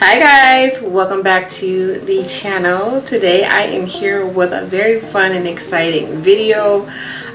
Hi guys, welcome back to the channel. Today I am here with a very fun and exciting video.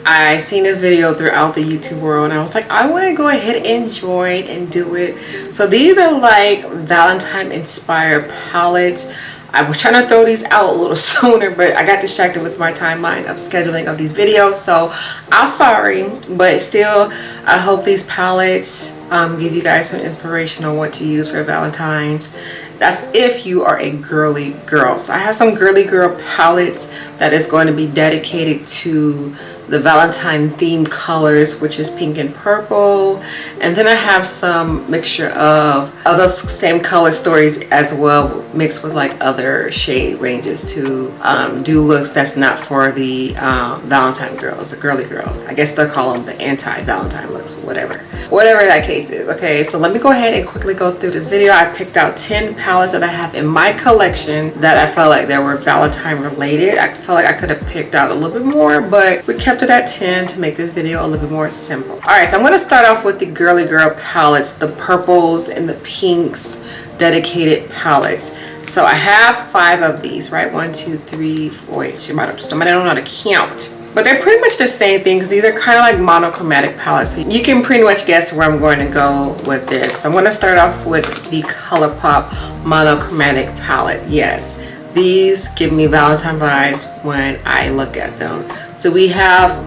I seen this video throughout the YouTube world and I was like, I want to go ahead and join and do it. So these are like Valentine inspired palettes. I was trying to throw these out a little sooner, but I got distracted with my timeline of scheduling of these videos, so I'm sorry, but still I hope these palettes give you guys some inspiration on what to use for Valentine's. That's if you are a girly girl. So I have some girly girl palettes that is going to be dedicated to the Valentine themed colors, which is pink and purple, and then I have some mixture of those same color stories as well, mixed with like other shade ranges to do looks that's not for the Valentine girls, the girly girls. I guess they'll call them the anti-Valentine looks, whatever that case is. Okay, so let me go ahead and quickly go through this video. I picked out 10 palettes that I have in my collection that I felt like they were Valentine related. I felt like I could have picked out a little bit more, but we kept it at 10 to make this video a little bit more simple. All right, so I'm going to start off with the girly girl palettes, the purples and the pinks dedicated palettes. So I have 5 of these, right? 1, 2, 3, 4. Wait, somebody don't know how to count. But they're pretty much the same thing because these are kind of like monochromatic palettes. So you can pretty much guess where I'm going to go with this. So I'm going to start off with the ColourPop monochromatic palette. Yes, these give me Valentine vibes when I look at them. So we have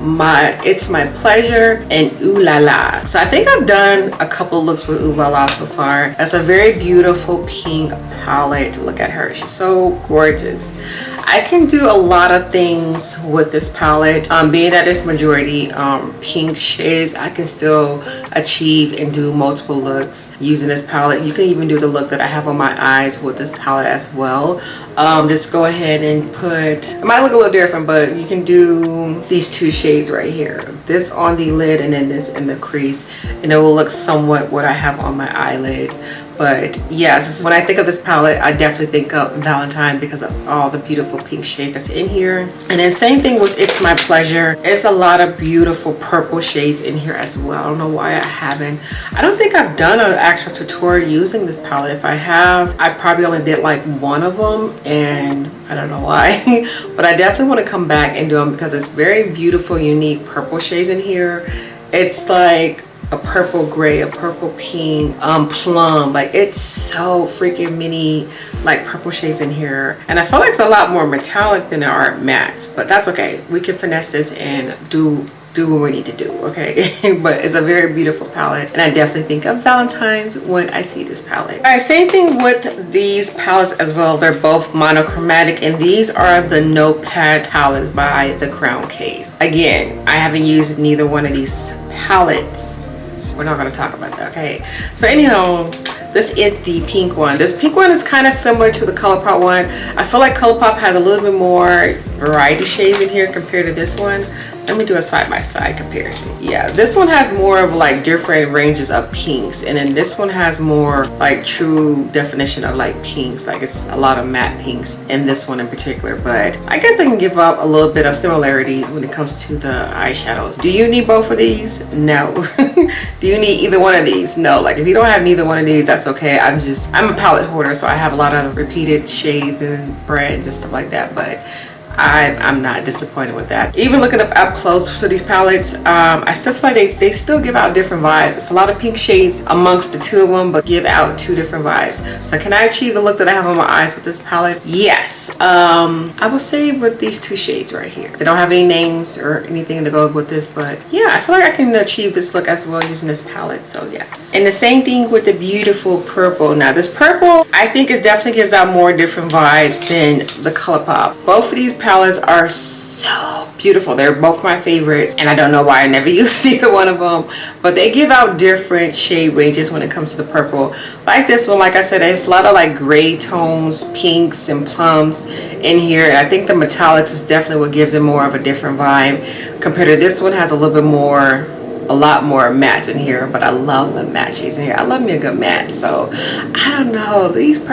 It's My Pleasure and Ooh La La. So I think I've done a couple looks with Ooh La La so far. That's a very beautiful pink palette. Look at her, she's so gorgeous. I can do a lot of things with this palette. Being that it's majority pink shades, I can still achieve and do multiple looks using this palette. You can even do the look that I have on my eyes with this palette as well. Just go ahead and put, it might look a little different, but you can do these 2 shades right here. This on the lid and then this in the crease, and it will look somewhat what I have on my eyelids. But yes, when I think of this palette, I definitely think of Valentine because of all the beautiful pink shades that's in here. And then same thing with It's My Pleasure. It's a lot of beautiful purple shades in here as well. I don't know why I haven't. I don't think I've done an actual tutorial using this palette. If I have, I probably only did like one of them and I don't know why. But I definitely want to come back and do them because it's very beautiful, unique purple shades in here. It's like a purple gray, a purple pink, plum. Like it's so freaking many like purple shades in here, and I feel like it's a lot more metallic than there are mattes, but that's okay. We can finesse this and do what we need to do, okay? But it's a very beautiful palette and I definitely think of Valentine's when I see this palette. All right, same thing with these palettes as well. They're both monochromatic and these are the Notepad palettes by the Crown Case. Again, I haven't used neither one of these palettes. We're not going to talk about that, okay? So anyhow, this is the pink one. This pink one is kind of similar to the ColourPop one. I feel like ColourPop has a little bit more variety shades in here compared to this one. Let me do a side-by-side comparison. Yeah, this one has more of like different ranges of pinks, and then this one has more like true definition of like pinks. Like it's a lot of matte pinks in this one in particular, but I guess they can give up a little bit of similarities when it comes to the eyeshadows. Do you need both of these? No. Do you need either one of these? No. Like if you don't have neither one of these, that's okay. I'm a palette hoarder, so I have a lot of repeated shades and brands and stuff like that, but I'm not disappointed with that. Even looking up close to these palettes, I still feel like they still give out different vibes. It's a lot of pink shades amongst the 2 of them, but give out 2 different vibes. So can I achieve the look that I have on my eyes with this palette? Yes. I will say with these 2 shades right here. They don't have any names or anything to go with this, but yeah, I feel like I can achieve this look as well using this palette, so yes. And the same thing with the beautiful purple. Now this purple, I think it definitely gives out more different vibes than the ColourPop. Both of these palettes are so beautiful. They're both my favorites and I don't know why I never used either one of them, but they give out different shade ranges when it comes to the purple. Like this one, like I said, there's a lot of like gray tones, pinks and plums in here, and I think the metallics is definitely what gives it more of a different vibe compared to this one. Has a little bit more, a lot more mattes in here, but I love the matte shades in here. I love me a good matte, so I don't know, these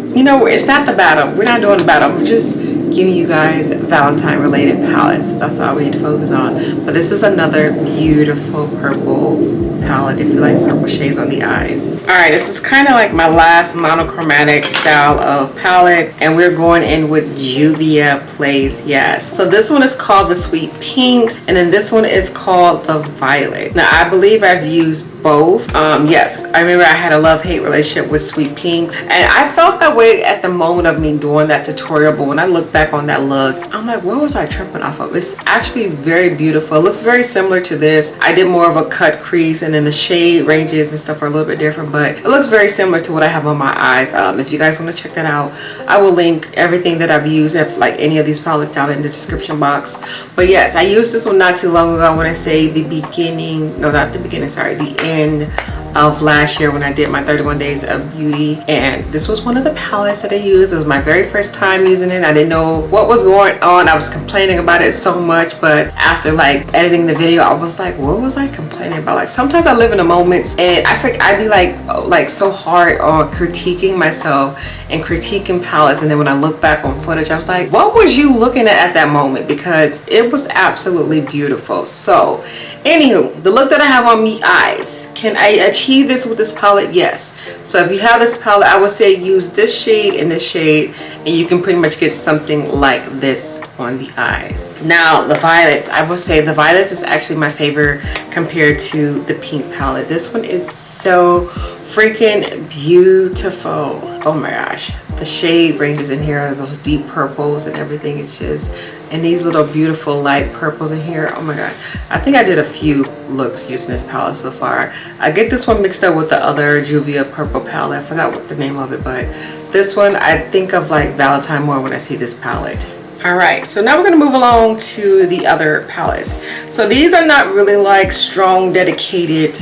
you know, it's not the battle. We're not doing the battle. I'm just giving you guys Valentine related palettes. That's all we need to focus on. But this is another beautiful purple palette if you like purple shades on the eyes. All right, this is kind of like my last monochromatic style of palette, and we're going in with Juvia Plays Yes. So this one is called the Sweet Pinks, and then this one is called the Violet. Now I believe I've used both. Yes, I remember I had a love-hate relationship with Sweet Pink, and I felt that way at the moment of me doing that tutorial, but when I look back on that look, I'm like, what was I tripping off of? It's actually very beautiful. It looks very similar to this. I did more of a cut crease, and then the shade ranges and stuff are a little bit different, but it looks very similar to what I have on my eyes. If you guys want to check that out, I will link everything that I've used, if like any of these palettes, down in the description box. But yes, I used this one not too long ago. When I say the beginning, no, not the beginning, sorry, the end of last year when I did my 31 days of beauty, and this was one of the palettes that I used. It was my very first time using it. I didn't know what was going on. I was complaining about it so much, but after like editing the video, I was like, what was I complaining about? Like sometimes I live in the moments, and I think I'd be like so hard on critiquing myself and critiquing palettes, and then when I look back on footage, I was like, what was you looking at that moment? Because it was absolutely beautiful. So anywho, the look that I have on me eyes, can I achieve this with this palette? Yes. So if you have this palette, I would say use this shade and this shade, and you can pretty much get something like this on the eyes. Now the violets, I will say the violets is actually my favorite compared to the pink palette. This one is so freaking beautiful. Oh my gosh, the shade ranges in here, those deep purples and everything. It's just, and these little beautiful light purples in here. Oh my god, I think I did a few looks using this palette so far. I get this one mixed up with the other Juvia purple palette. I forgot what the name of it, but this one I think of like Valentine more when I see this palette. All right, so now we're going to move along to the other palettes. So these are not really like strong, dedicated.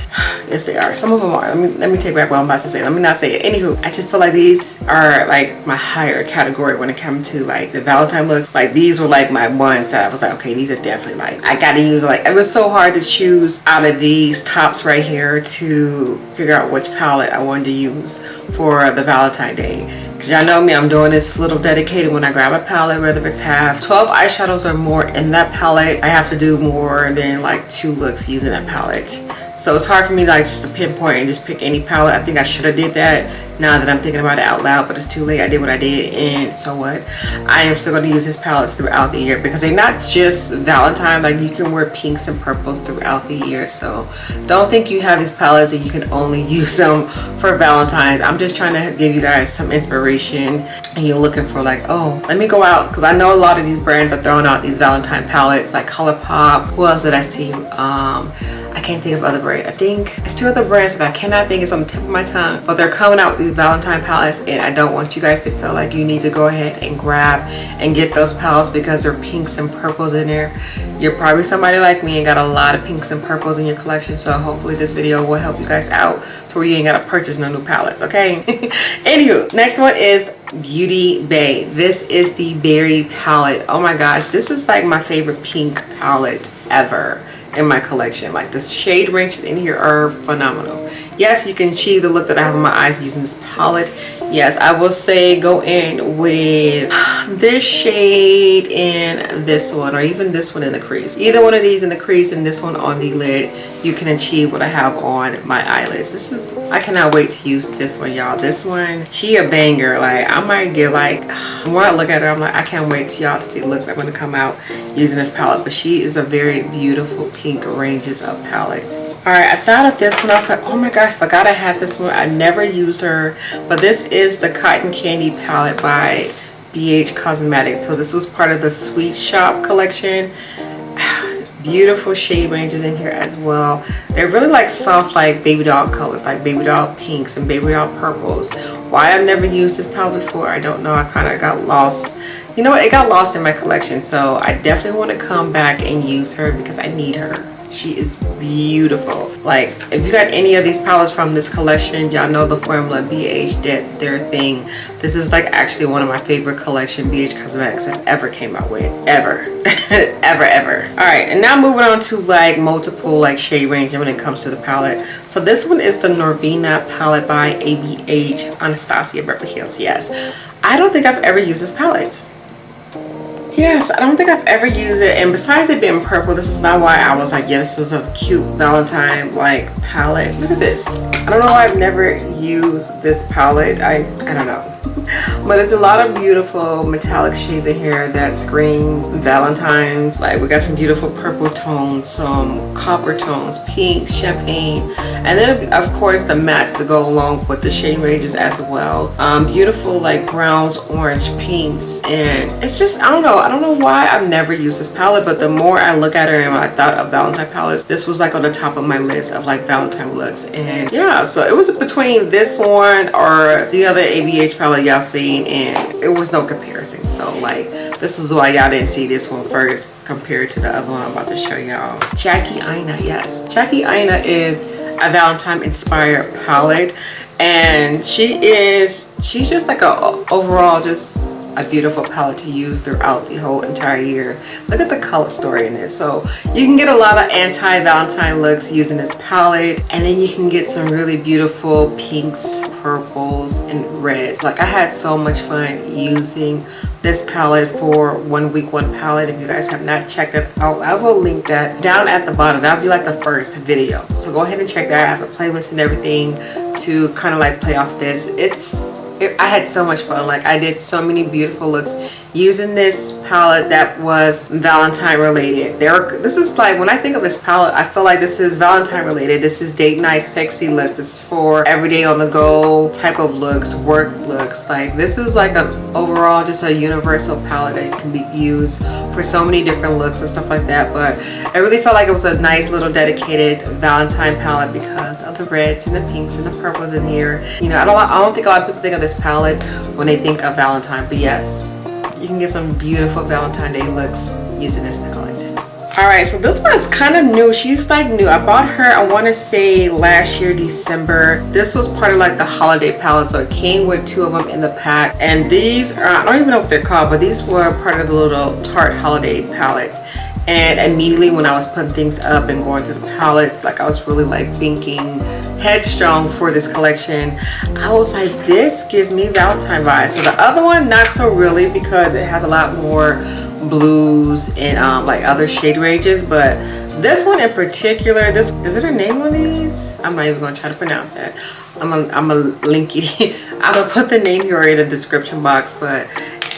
Yes, they are. Some of them are. Let me take back what I'm about to say. Let me not say it. Anywho, I just feel like these are like my higher category when it comes to like the Valentine looks. Like these were like my ones that I was like, okay, these are definitely like, I got to use. Like it was so hard to choose out of these tops right here to figure out which palette I wanted to use for the Valentine Day. Because y'all know me, I'm doing this little dedicated when I grab a palette, whether it's have 12 eyeshadows or more in that palette, I have to do more than like 2 looks using that palette. So it's hard for me like just to pinpoint and just pick any palette. I think I should have did that now that I'm thinking about it out loud, but it's too late. I did what I did, and so what? I am still going to use these palettes throughout the year because they're not just Valentine. Like you can wear pinks and purples throughout the year. So don't think you have these palettes and you can only use them for Valentine's. I'm just trying to give you guys some inspiration, and you're looking for like, oh, let me go out, because I know a lot of these brands are throwing out these Valentine palettes like ColourPop. Who else did I see? I can't think of other brands. I think it's 2 other brands that I cannot think, it's on the tip of my tongue, but they're coming out with these Valentine palettes, and I don't want you guys to feel like you need to go ahead and grab and get those palettes because there are pinks and purples in there. You're probably somebody like me and got a lot of pinks and purples in your collection, so hopefully this video will help you guys out to where you ain't gotta purchase no new palettes, okay? Anywho, next one is Beauty Bay. This is the Berry palette. Oh my gosh, this is like my favorite pink palette ever in my collection. Like the shade ranges in here are phenomenal. Yes, you can achieve the look that I have on my eyes using this palette. Yes, I will say go in with this shade and this one, or even this one in the crease. Either one of these in the crease and this one on the lid, you can achieve what I have on my eyelids. This is, I cannot wait to use this one, y'all. This one, she a banger. Like I might get like, the more I look at her, I'm like, I can't wait till y'all see the looks I'm going to come out using this palette. But she is a very beautiful pink ranges of palette. Alright, I thought of this one. I was like, oh my gosh, I forgot I had this one. I never used her. But this is the Cotton Candy palette by BH Cosmetics. So this was part of the Sweet Shop collection. Beautiful shade ranges in here as well. They're really like soft, like baby doll colors, like baby doll pinks and baby doll purples. Why I've never used this palette before, I don't know. I kind of got lost. You know what? It got lost in my collection. So I definitely want to come back and use her because I need her. She is beautiful. Like if you got any of these palettes from this collection, y'all know the formula BH did their thing. This is like actually one of my favorite collection BH Cosmetics have ever came out with, ever. ever. All right, and now moving on to like multiple like shade range when it comes to the palette. So this one is the Norvina palette by ABH Anastasia Beverly Hills. Yes, I don't think I've ever used this palette. Yes, I don't think I've ever used it, and besides it being purple, this is not why I was like, yeah, this is a cute Valentine like palette. Look at this. I don't know why I've never used this palette. I don't know. But there's a lot of beautiful metallic shades in here that screams Valentine's. Like we got some beautiful purple tones, some copper tones, pink, champagne, and then of course the mattes to go along with the shade ranges as well. Beautiful like browns, orange, pinks, and it's just, I don't know why I've never used this palette, but the more I look at her and I thought of Valentine palettes, this was like on the top of my list of like Valentine looks. And yeah, so it was between this one or the other ABH palette y'all seen, and it was no comparison. So like this is why y'all didn't see this one first compared to the other one I'm about to show y'all. Jackie Aina, yes, Jackie Aina is a Valentine inspired palette, and she's just like a overall just a beautiful palette to use throughout the whole entire year. Look at the color story in this. So you can get a lot of anti-Valentine looks using this palette, and then you can get some really beautiful pinks, purples, and reds. Like I had so much fun using this palette for 1 week 1 palette. If you guys have not checked it out, I will link that down at the bottom. That'll be like the first video, so go ahead and check that. I have a playlist and everything to kind of like play off this. I had so much fun. Like I did so many beautiful looks using this palette that was Valentine related. This is like, when I think of this palette, I feel like this is Valentine related. This is date night sexy looks. This is for everyday on the go type of looks, work looks. Like this is like a overall just a universal palette that can be used for so many different looks and stuff like that. But I really felt like it was a nice little dedicated Valentine palette because of the reds and the pinks and the purples in here. You know, I don't think a lot of people think of this palette when they think of Valentine, but yes, you can get some beautiful Valentine Day looks using this palette. All right, so this one's kind of new. She's like new. I bought her, I want to say last year December. This was part of like the holiday palette, so it came with 2 of them in the pack, and these are, I don't even know what they're called, but these were part of the little Tarte holiday palettes. And immediately when I was putting things up and going through the palettes, like I was really like thinking headstrong for this collection. I was like, this gives me Valentine vibes. So the other one, not so really, because it has a lot more blues and like other shade ranges. But this one in particular, this, is it a name on these? I'm not even gonna try to pronounce that. I'm gonna link it. I'm gonna put the name here in the description box, but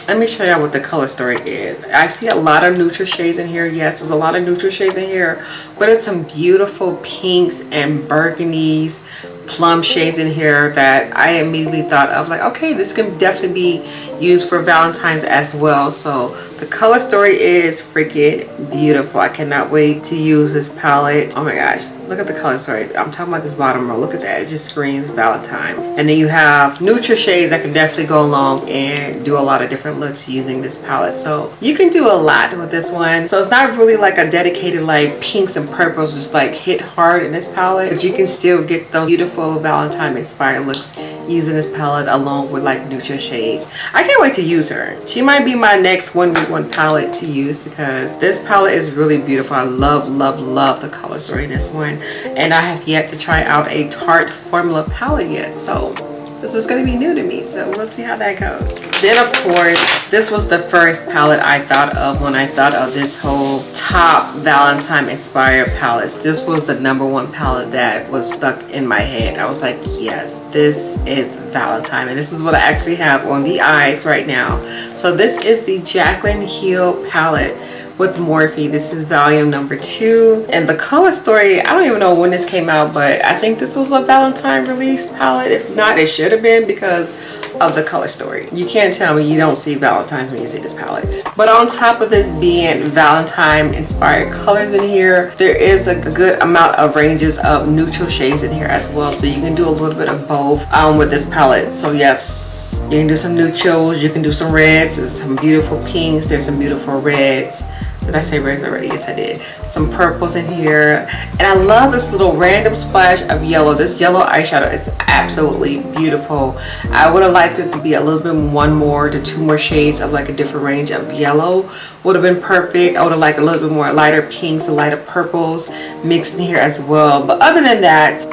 let me show y'all what the color story is. I see a lot of neutral shades in here. Yes, there's a lot of neutral shades in here, but it's some beautiful pinks and burgundies, plum shades in here that I immediately thought of like, okay, this can definitely be used for Valentine's as well. So the color story is freaking beautiful. I cannot wait to use this palette. Oh my gosh, look at the color story. I'm talking about this bottom row. Look at that, it just screams Valentine. And then you have neutral shades that can definitely go along and do a lot of different looks using this palette. So you can do a lot with this one. So it's not really like a dedicated like pinks and purples just like hit hard in this palette, but you can still get those beautiful Valentine inspired looks using this palette along with like neutral shades. I can't wait to use her. She might be my next 1 week 1 palette to use because this palette is really beautiful. I love the color story in this one, and I have yet to try out a Tarte formula palette yet, so this is going to be new to me, so we'll see how that goes. Then of course, this was the first palette I thought of when I thought of this whole top Valentine inspired palettes. This was the #1 palette that was stuck in my head. I was like, yes, this is Valentine, and this is what I actually have on the eyes right now. So this is the Jaclyn Hill palette with Morphe. This is volume number 2, and the color story, I don't even know when this came out, but I think this was a Valentine release palette. If not, it should have been because of the color story. You can't tell me you don't see Valentine's when you see this palette. But on top of this being Valentine inspired colors in here, there is a good amount of ranges of neutral shades in here as well, so you can do a little bit of both with this palette. So yes, you can do some neutrals, you can do some reds, there's some beautiful pinks, there's some beautiful reds. Did I say reds already? Yes, I did. Some purples in here. And I love this little random splash of yellow. This yellow eyeshadow is absolutely beautiful. I would have liked it to be a little bit 1 more to 2 more shades of like a different range of yellow. Would have been perfect. I would have liked a little bit more lighter pinks and lighter purples mixed in here as well. But other than that,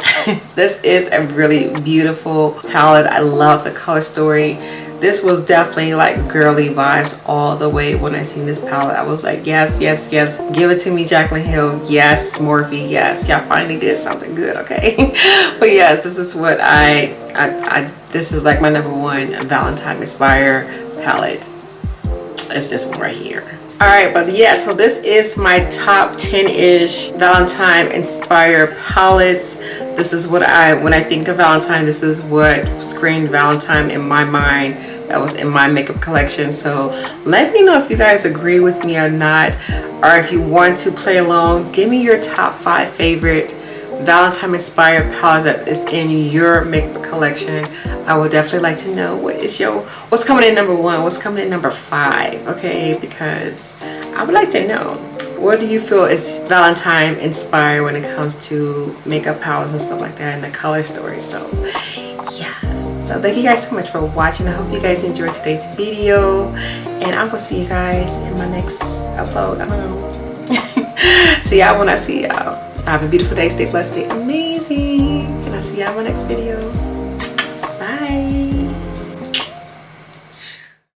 this is a really beautiful palette. I love the color story. this was definitely like girly vibes all the way. When I seen this palette, I was like, yes, yes, yes, give it to me, Jaclyn Hill. Yes, Morphe. Yes, y'all finally did something good. Okay. But yes, this is what this is like my #1 Valentine Inspire palette. It's this one right here. All right, but yeah, so this is my top 10-ish Valentine Inspire palettes. This is what when I think of Valentine, this is what screamed Valentine in my mind. That was in my makeup collection. So let me know if you guys agree with me or not, or if you want to play along. Give me your top 5 favorite Valentine Inspired palettes that is in your makeup collection. I would definitely like to know what's coming in #1, what's coming in #5, okay? Because I would like to know, what do you feel is Valentine inspired when it comes to makeup palettes and stuff like that, and the color story. So yeah, so thank you guys so much for watching. I hope you guys enjoyed today's video, and I will see you guys in my next upload. I don't know. See y'all when I see y'all. Have a beautiful day. Stay blessed. Stay amazing. And I'll see y'all in my next video.